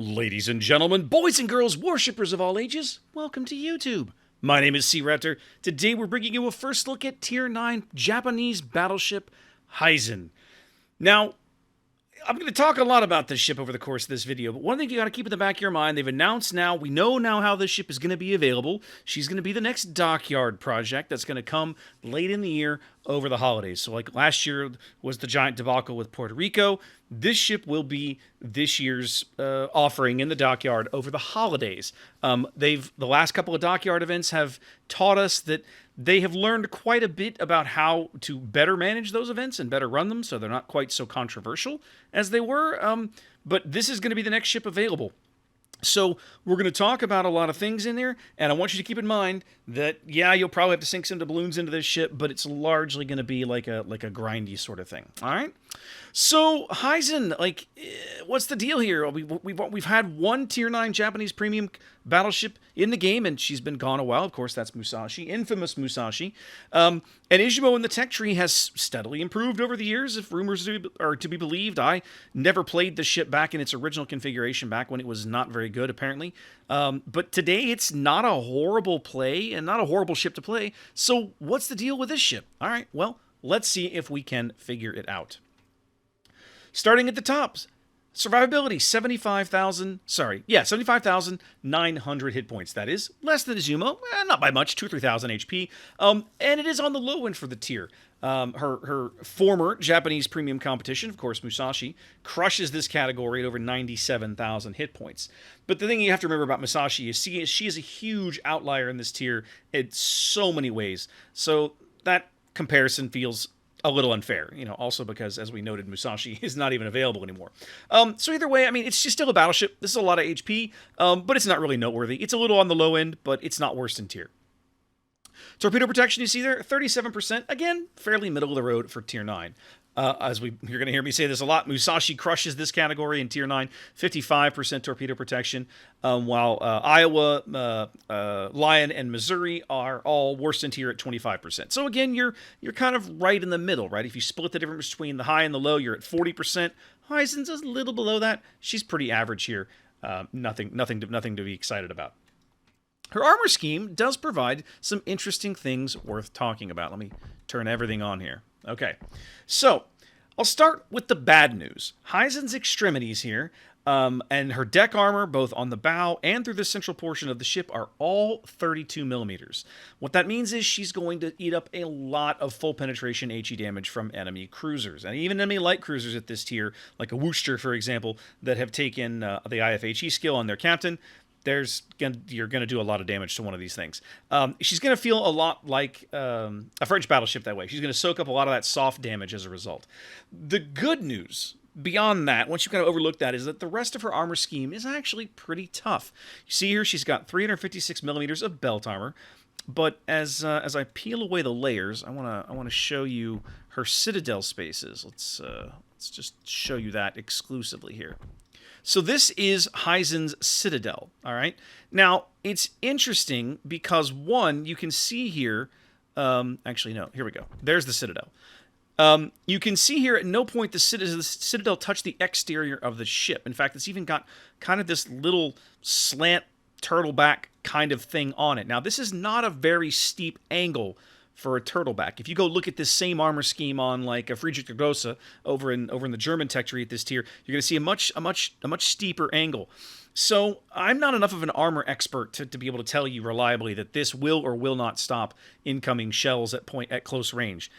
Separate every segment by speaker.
Speaker 1: Ladies and gentlemen, boys and girls, worshippers of all ages, welcome to YouTube. My name is SeaRaptor. Today we're bringing you a first look at Tier 9 Japanese Battleship Hizen. Now, I'm going to talk a lot about this ship over the course of this video, but one thing you got to keep in the back of your mind, they've announced now, we know now how this ship is going to be available. She's going to be the next Dockyard project that's going to come late in the year over the holidays. So like last year was the giant debacle with Puerto Rico. This ship will be this year's offering in the Dockyard over the holidays. The last couple of Dockyard events have taught us that they have learned quite a bit about how to better manage those events and better run them, so they're not quite so controversial as they were. But this is going to be the next ship available. So we're going to talk about a lot of things in there, and I want you to keep in mind that, yeah, you'll probably have to sink some doubloons into this ship, but it's largely going to be like a grindy sort of thing. All right? So Hizen, what's the deal here? We've had one Tier 9 Japanese premium battleship in the game, and she's been gone a while. Of course, that's Musashi, infamous Musashi. And Izumo in the tech tree has steadily improved over the years, if rumors are to be believed. I never played the ship back in its original configuration, back when it was not very good, apparently. But today, it's not a horrible play and not a horrible ship to play. So what's the deal with this ship? All right, well, let's see if we can figure it out. Starting at the tops, survivability, 75,900 hit points. That is less than Izumo, not by much, 3,000 HP. And it is on the low end for the tier. Her former Japanese premium competition, of course, Musashi, crushes this category at over 97,000 hit points. But the thing you have to remember about Musashi is she is a huge outlier in this tier in so many ways. So that comparison feels a little unfair, also because, as we noted, Musashi is not even available anymore. So either way, I mean, it's just still a battleship. This is a lot of HP, but it's not really noteworthy. It's a little on the low end, but it's not worse than tier. Torpedo protection, you see there, 37%. Again, fairly middle of the road for Tier 9. You're going to hear me say this a lot, Musashi crushes this category in Tier 9, 55% torpedo protection, while Iowa, Lion, and Missouri are all worse than tier at 25%. So again, you're kind of right in the middle, right? If you split the difference between the high and the low, you're at 40%. Hizen's a little below that. She's pretty average here. Nothing to be excited about. Her armor scheme does provide some interesting things worth talking about. Let me turn everything on here. Okay, so I'll start with the bad news. Hizen's extremities here, and her deck armor, both on the bow and through the central portion of the ship, are all 32 millimeters. What that means is she's going to eat up a lot of full penetration HE damage from enemy cruisers, and even enemy light cruisers at this tier, like a Worcester, for example, that have taken the IFHE skill on their captain. You're going to do a lot of damage to one of these things. She's going to feel a lot like a French battleship that way. She's going to soak up a lot of that soft damage as a result. The good news, beyond that, once you kind of overlook that, is that the rest of her armor scheme is actually pretty tough. You see here, she's got 356 millimeters of belt armor. But as I peel away the layers, I want to show you her citadel spaces. Let's just show you that exclusively here. So this is Hizen's Citadel, all right? Now, it's interesting because, one, you can see here... actually, no, here we go. There's the Citadel. You can see here at no point the Citadel touched the exterior of the ship. In fact, it's even got kind of this little slant turtleback kind of thing on it. Now, this is not a very steep angle for a turtleback. If you go look at this same armor scheme on like a Friedrich der Grosse over in the German tech tree at this tier, you're going to see a much steeper angle. So I'm not enough of an armor expert to be able to tell you reliably that this will or will not stop incoming shells at close range.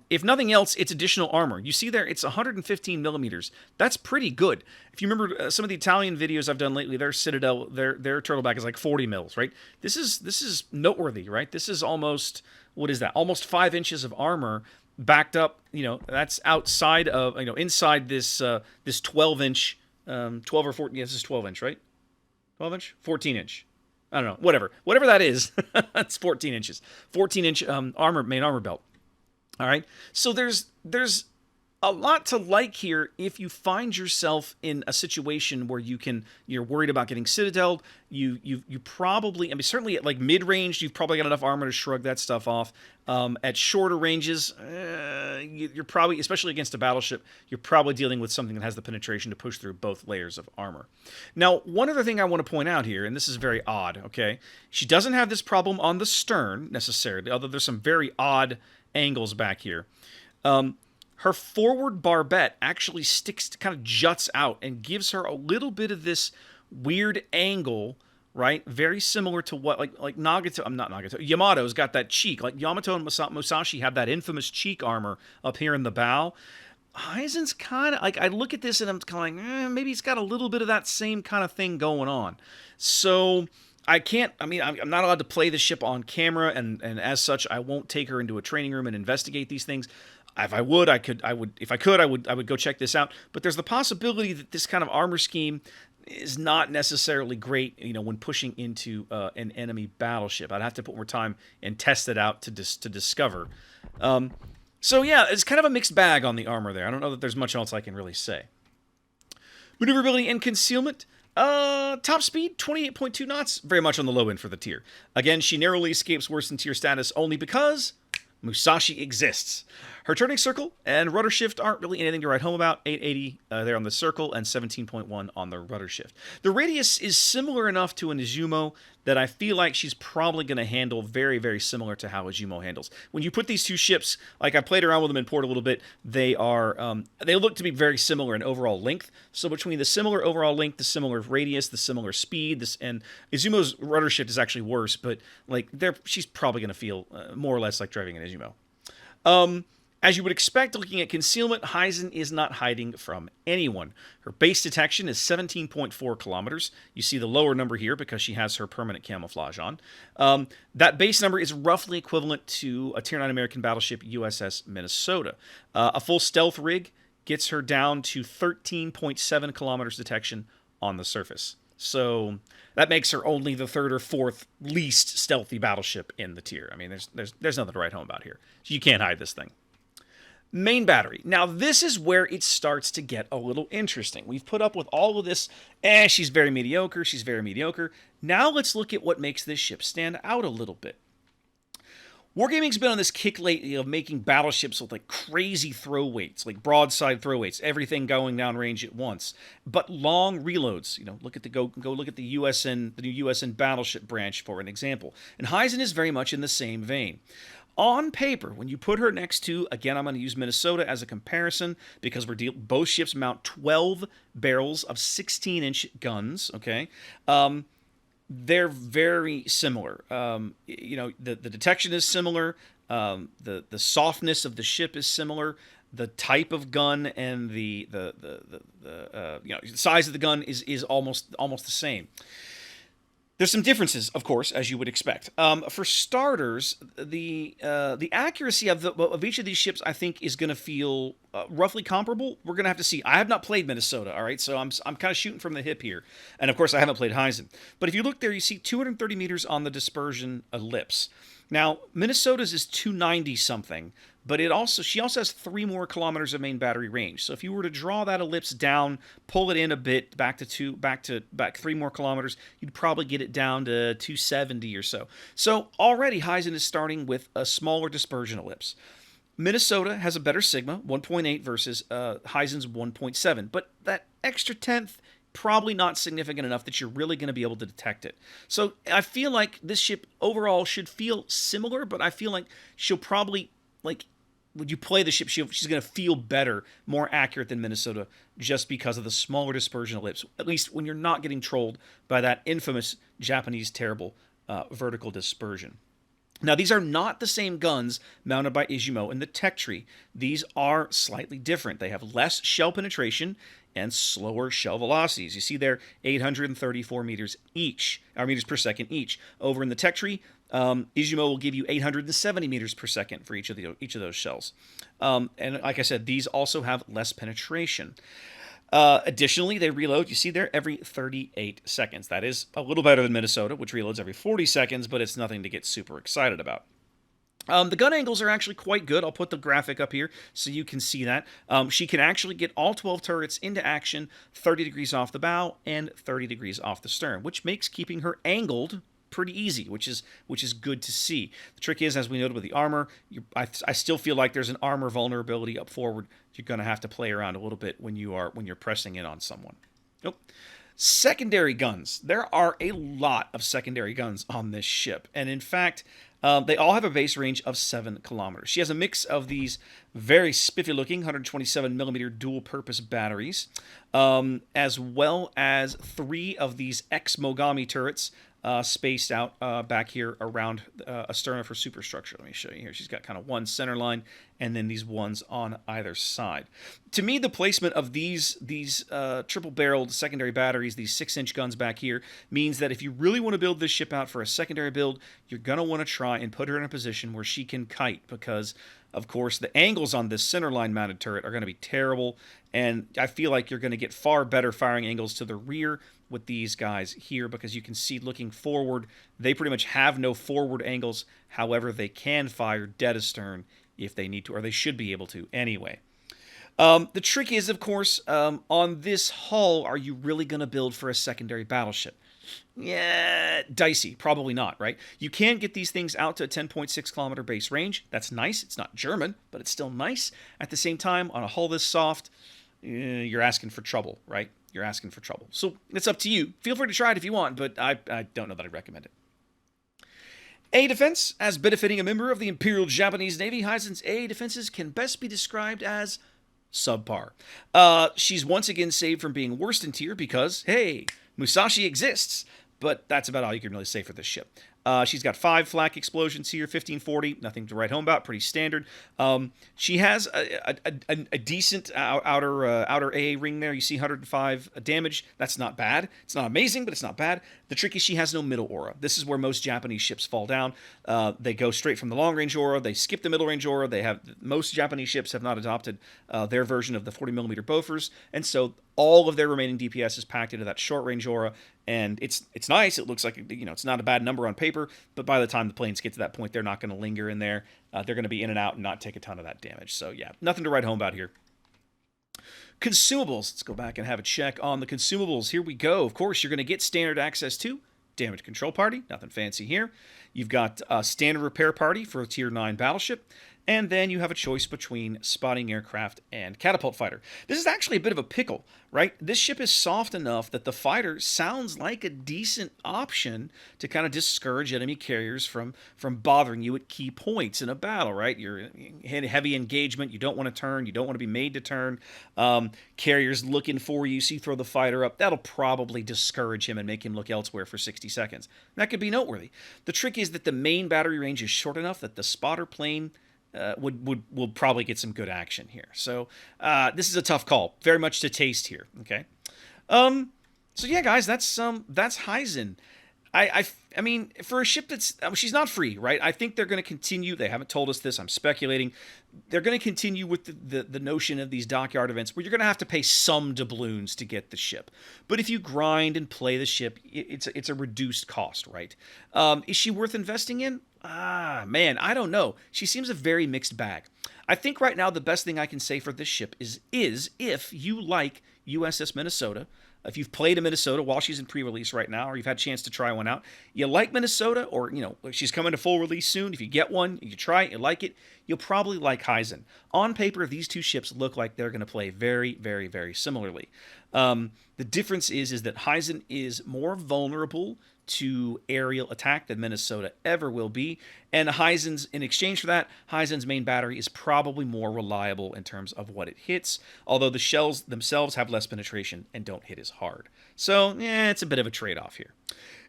Speaker 1: If nothing else, it's additional armor. You see there, it's 115 millimeters. That's pretty good. If you remember some of the Italian videos I've done lately, their Citadel, their turtleback is like 40 mils, right? This is noteworthy, right? This is almost, what is that? Almost 5 inches of armor backed up. That's outside of, inside this 12-inch. 12 or 14, yes, this is 12 inch, right? 12 inch? 14 inch. I don't know, whatever that is. It's 14 inches. 14 inch main armor belt. All right. So there's a lot to like here if you find yourself in a situation where you're worried about getting citadeled. You probably, I mean, certainly at like mid-range, you've probably got enough armor to shrug that stuff off. At shorter ranges, you're probably, especially against a battleship, you're probably dealing with something that has the penetration to push through both layers of armor. Now, one other thing I want to point out here, and this is very odd, okay? She doesn't have this problem on the stern, necessarily, although there's some very odd angles back here. Her forward barbette actually kind of juts out and gives her a little bit of this weird angle, right? Very similar to what, like Nagato, not Nagato, Yamato's got that cheek. Like Yamato and Musashi have that infamous cheek armor up here in the bow. Hizen's kind of, like, I look at this and I'm kind of like, maybe he's got a little bit of that same kind of thing going on. So I'm not allowed to play the ship on camera, and as such, I won't take her into a training room and investigate these things. If I would, I would go check this out. But there's the possibility that this kind of armor scheme is not necessarily great, when pushing into an enemy battleship. I'd have to put more time and test it out to discover. So yeah, it's kind of a mixed bag on the armor there. I don't know that there's much else I can really say. Maneuverability and concealment. Top speed, 28.2 knots. Very much on the low end for the tier. Again, she narrowly escapes worse than tier status only because Musashi exists. Her turning circle and rudder shift aren't really anything to write home about. 880 there on the circle and 17.1 on the rudder shift. The radius is similar enough to an Izumo that I feel like she's probably going to handle very, very similar to how Izumo handles. When you put these two ships, like I played around with them in port a little bit, they look to be very similar in overall length. So between the similar overall length, the similar radius, the similar speed, and Izumo's rudder shift is actually worse, but like she's probably going to feel more or less like driving an Izumo. As you would expect, looking at concealment, Hizen is not hiding from anyone. Her base detection is 17.4 kilometers. You see the lower number here because she has her permanent camouflage on. That base number is roughly equivalent to a Tier 9 American battleship USS Minnesota. A full stealth rig gets her down to 13.7 kilometers detection on the surface. So that makes her only the third or fourth least stealthy battleship in the tier. I mean, there's nothing to write home about here. You can't hide this thing. Main battery. Now, this is where it starts to get a little interesting. We've put up with all of this, she's very mediocre, she's very mediocre. Now let's look at what makes this ship stand out a little bit. Wargaming's been on this kick lately of making battleships with like crazy throw weights, like broadside throw weights, everything going down range at once, but long reloads. Look at go look at the new USN Battleship branch for an example. And Hizen is very much in the same vein. On paper, when you put her next to, again, I'm going to use Minnesota as a comparison because both ships mount 12 barrels of 16-inch guns, okay? They're very similar. The detection is similar. The softness of the ship is similar. The type of gun and the size of the gun is almost the same. There's some differences, of course, as you would expect. For starters, the accuracy of each of these ships, I think, is going to feel roughly comparable. We're going to have to see. I have not played Minnesota, all right? So I'm kind of shooting from the hip here. And, of course, I haven't played Hizen. But if you look there, you see 230 meters on the dispersion ellipse. Now, Minnesota's is 290-something, but she also has 3 more kilometers of main battery range. So if you were to draw that ellipse down, pull it in a bit, back 3 more kilometers, you'd probably get it down to 270 or so. So already Hizen is starting with a smaller dispersion ellipse. Minnesota has a better sigma, 1.8 versus Hizen's 1.7, but that extra tenth, probably not significant enough that you're really going to be able to detect it. So I feel like this ship overall should feel similar, but I feel like she'll probably, when you play the ship, she's going to feel better, more accurate than Minnesota, just because of the smaller dispersion ellipse, at least when you're not getting trolled by that infamous Japanese terrible vertical dispersion. Now, these are not the same guns mounted by Izumo in the tech tree. These are slightly different. They have less shell penetration and slower shell velocities. You see there, 834 meters per second each. Over in the tech tree, Izumo will give you 870 meters per second for each of those shells. And like I said, these also have less penetration. Additionally, they reload, you see there, every 38 seconds. That is a little better than Minnesota, which reloads every 40 seconds, but it's nothing to get super excited about. The gun angles are actually quite good. I'll put the graphic up here so you can see that. She can actually get all 12 turrets into action 30 degrees off the bow and 30 degrees off the stern, which makes keeping her angled pretty easy, which is good to see. The trick is, as we noted with the armor, I still feel like there's an armor vulnerability up forward. You're going to have to play around a little bit when you're pressing in on someone. Nope. Secondary guns. There are a lot of secondary guns on this ship, and in fact, they all have a base range of 7 kilometers. She has a mix of these very spiffy-looking 127 millimeter dual-purpose batteries, as well as 3 of these ex-Mogami turrets spaced out back here around astern of her superstructure. Let me show you here. She's got kind of one center line and then these ones on either side. To me, the placement of these triple-barreled secondary batteries, these 6-inch guns back here, means that if you really want to build this ship out for a secondary build, you're going to want to try and put her in a position where she can kite, because of course, the angles on this centerline mounted turret are going to be terrible, and I feel like you're going to get far better firing angles to the rear with these guys here, because you can see looking forward, they pretty much have no forward angles. However, they can fire dead astern if they need to, or they should be able to anyway. The trick is, of course, on this hull, are you really going to build for a secondary battleship? Yeah, dicey. Probably not, right? You can get these things out to a 10.6 kilometer base range. That's nice. It's not German, but it's still nice. At the same time, on a hull this soft, you're asking for trouble, right? You're asking for trouble. So it's up to you. Feel free to try it if you want, but I don't know that I'd recommend it. A defense. As benefiting a member of the Imperial Japanese Navy, Hizen's A defenses can best be described as subpar. She's once again saved from being worst in tier because, hey, Musashi exists, but that's about all you can really say for this ship. She's got 5 flak explosions here, 1540, nothing to write home about, pretty standard. She has a decent outer AA ring there. You see 105 damage. That's not bad. It's not amazing, but it's not bad. The trick is she has no middle aura. This is where most Japanese ships fall down. They go straight from the long range aura. They skip the middle range aura. Most Japanese ships have not adopted their version of the 40mm Bofors, and so all of their remaining DPS is packed into that short range aura, and it's nice. It looks like, it's not a bad number on paper, but by the time the planes get to that point, they're not going to linger in there. They're going to be in and out and not take a ton of that damage. So yeah, nothing to write home about here. Consumables. Let's go back and have a check on the consumables. Here we go. Of course, you're going to get standard access to damage control party. Nothing fancy here. You've got a standard repair party for a tier 9 battleship. And then you have a choice between spotting aircraft and catapult fighter. This is actually a bit of a pickle, right? This ship is soft enough that the fighter sounds like a decent option to kind of discourage enemy carriers from bothering you at key points in a battle, right? You're in heavy engagement. You don't want to turn. You don't want to be made to turn. Carrier's looking for you. So you throw the fighter up. That'll probably discourage him and make him look elsewhere for 60 seconds. That could be noteworthy. The trick is that the main battery range is short enough that the spotter plane will probably get some good action here. So this is a tough call. Very much to taste here. Okay. So yeah, guys, that's Hizen. I mean, for a ship that's she's not free, right? I think they're going to continue. They haven't told us this. I'm speculating. They're going to continue with the notion of these dockyard events where you're going to have to pay some doubloons to get the ship. But if you grind and play the ship, it's a reduced cost, right? Is she worth investing in? Man, I don't know. She seems a very mixed bag. I think right now the best thing I can say for this ship is if you like USS Minnesota, if you've played a Minnesota while she's in pre-release right now, or you've had a chance to try one out, you like Minnesota, or she's coming to full release soon. If you get one, you try it, you like it, you'll probably like Hizen. On paper, these two ships look like they're going to play very, very, very similarly. The difference is that Hizen is more vulnerable to aerial attack than Minnesota ever will be, and in exchange for that, Hizen's main battery is probably more reliable in terms of what it hits, although the shells themselves have less penetration and don't hit as hard. So, yeah, it's a bit of a trade-off here.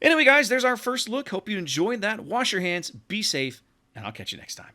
Speaker 1: Anyway, guys, there's our first look. Hope you enjoyed that. Wash your hands, be safe, and I'll catch you next time.